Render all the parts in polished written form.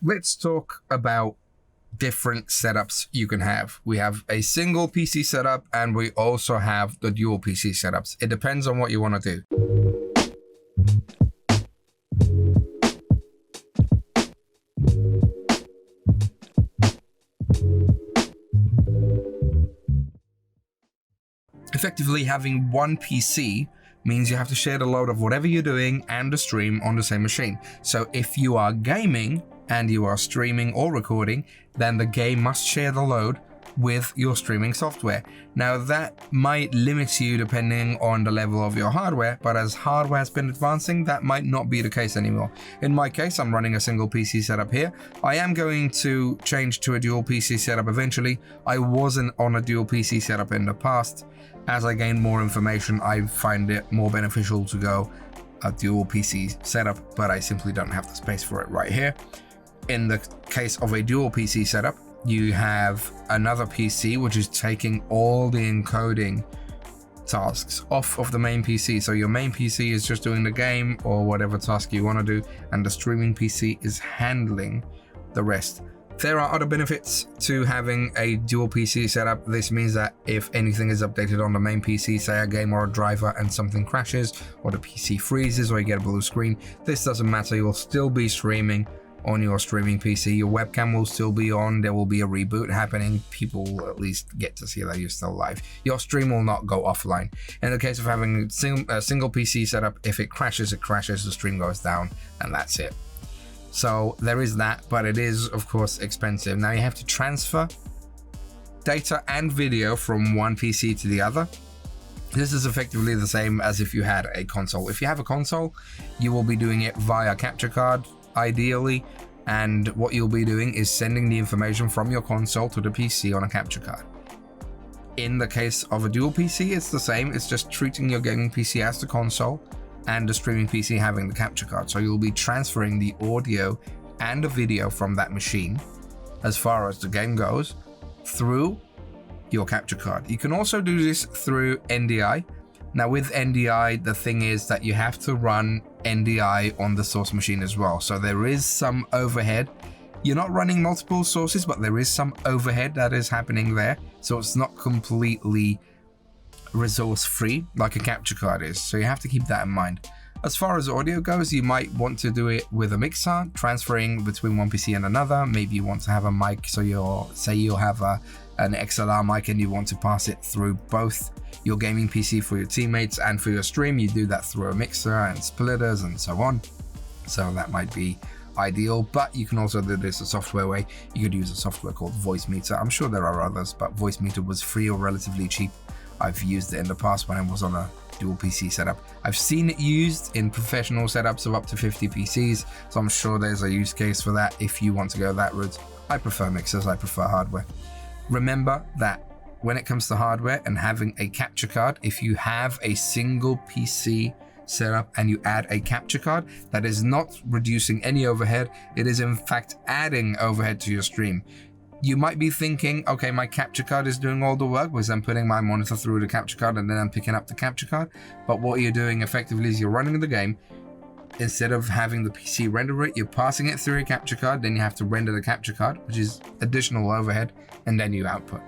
let's talk about different setups you can have. We have a single PC setup and we also have the dual PC setups. It depends on what you want to do. Effectively, having one PC means you have to share the load of whatever you're doing and the stream on the same machine. So if you are gaming and you are streaming or recording, then the game must share the load with your streaming software. Now that might limit you depending on the level of your hardware, but as hardware has been advancing, that might not be the case anymore. In my case, I'm running a single PC setup here. I am going to change to a dual PC setup eventually. I wasn't on a dual PC setup in the past. As I gain more information, I find it more beneficial to go a dual PC setup, but I simply don't have the space for it right here. In the case of a dual PC setup, you have another PC which is taking all the encoding tasks off of the main PC. So your main PC is just doing the game or whatever task you want to do, and the streaming PC is handling the rest. There are other benefits to having a dual PC setup. This means that if anything is updated on the main PC, say a game or a driver, and something crashes or the PC freezes or you get a blue screen, this doesn't matter. You'll still be streaming on your streaming PC. Your webcam will still be on. There will be a reboot happening. People will at least get to see that you're still live. Your stream will not go offline. In the case of having a single PC setup, if it crashes, the stream goes down, and that's it. So there is that, but it is, of course, expensive. Now you have to transfer data and video from one PC to the other. This is effectively the same as if you had a console. If you have a console, you will be doing it via capture card, ideally, and what you'll be doing is sending the information from your console to the PC on a capture card. In the case of a dual PC, it's the same. It's just treating your gaming PC as the console and the streaming PC having the capture card. So you'll be transferring the audio and the video from that machine, as far as the game goes, through your capture card. You can also do this through NDI. Now with NDI, the thing is that you have to run NDI on the source machine as well. So there is some overhead. You're not running multiple sources, but there is some overhead that is happening there. So it's not completely resource free like a capture card is. So you have to keep that in mind. As far as audio goes, you might want to do it with a mixer, transferring between one PC and another. Maybe you want to have a mic, so you'll have an XLR mic and you want to pass it through both your gaming PC for your teammates and for your stream. You do that through a mixer and splitters and so on. So that might be ideal, but you can also do this a software way. You could use a software called Voicemeeter. I'm sure there are others, but Voicemeeter was free or relatively cheap. I've used it in the past when I was on a dual PC setup. I've seen it used in professional setups of up to 50 PCs, so I'm sure there's a use case for that if you want to go that route. I prefer mixers, I prefer hardware. Remember that when it comes to hardware and having a capture card, if you have a single PC setup and you add a capture card, that is not reducing any overhead. It is in fact adding overhead to your stream. You might be thinking, okay, my capture card is doing all the work because I'm putting my monitor through the capture card and then I'm picking up the capture card. But what you're doing effectively is you're running the game. Instead of having the PC render it, you're passing it through a capture card. Then you have to render the capture card, which is additional overhead, and then you output.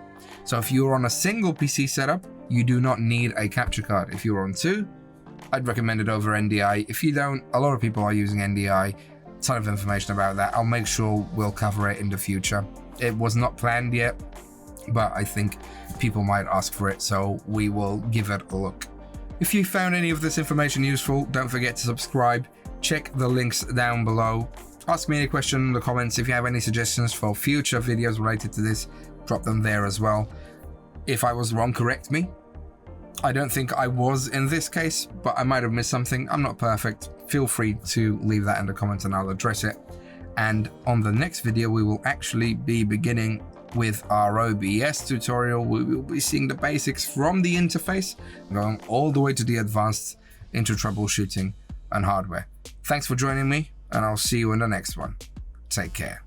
So if you're on a single PC setup, you do not need a capture card. If you're on two, I'd recommend it over NDI. If you don't, a lot of people are using NDI. A ton of information about that. I'll make sure we'll cover it in the future. It was not planned yet, but I think people might ask for it, so we will give it a look. If you found any of this information useful, don't forget to subscribe. Check the links down below. Ask me any question in the comments. If you have any suggestions for future videos related to this, drop them there as well. If I was wrong, correct me. I don't think I was in this case, but I might have missed something. I'm not perfect. Feel free to leave that in the comments and I'll address it. And on the next video, we will actually be beginning with our OBS tutorial. We will be seeing the basics from the interface, going all the way to the advanced into troubleshooting and hardware. Thanks for joining me, and I'll see you in the next one. Take care.